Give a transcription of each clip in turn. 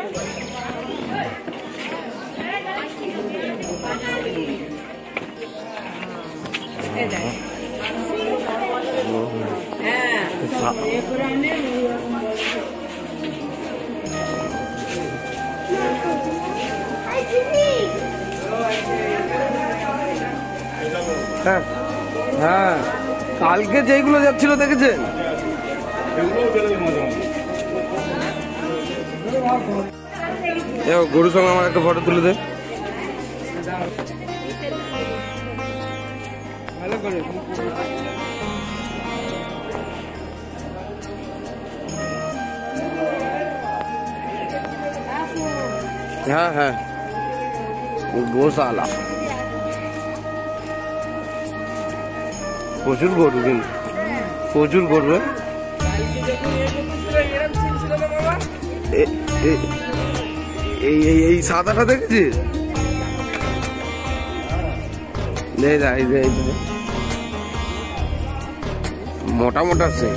হ্যাঁ হ্যাঁ, কালকে যেগুলো যাচ্ছিল দেখেছেন? গরুর সঙ্গে আমার একটা ফটো তুলে দে। হ্যাঁ হ্যাঁ, গোশালা প্রচুর গরু, কিন্তু প্রচুর গরু। এই সাদাটা দেখেছিস? মোটা মোটা আছে।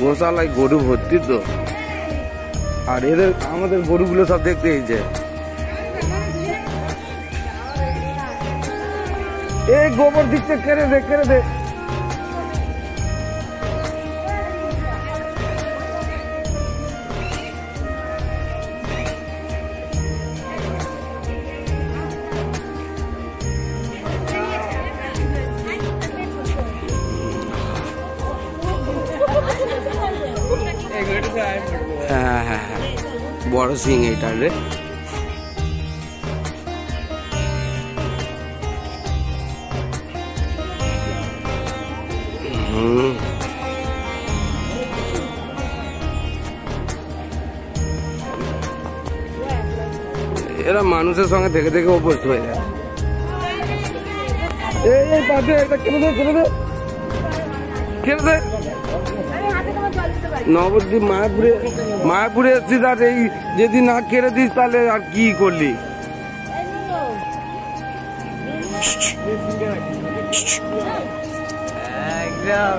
গোশালায় গরু ভর্তি তো। আর এদের আমাদের গরুগুলো সব দেখতে এইছে। এই গোবর দিচ্ছে, কেড়ে দে কেড়ে দে। হ্যাঁ হ্যাঁ হ্যাঁ, বড় সিং এইটা রে। এরা মানুষের সঙ্গে দেখে দেখে অভ্যস্ত হয়ে যায়। এই পাশে এটা কেটে দে কেটে দে কেটে দে। নবদ্বীপ মায়াপুরে এসছিস, আর এই যদি না কেড়ে দিস তাহলে আর কি করলি? একদম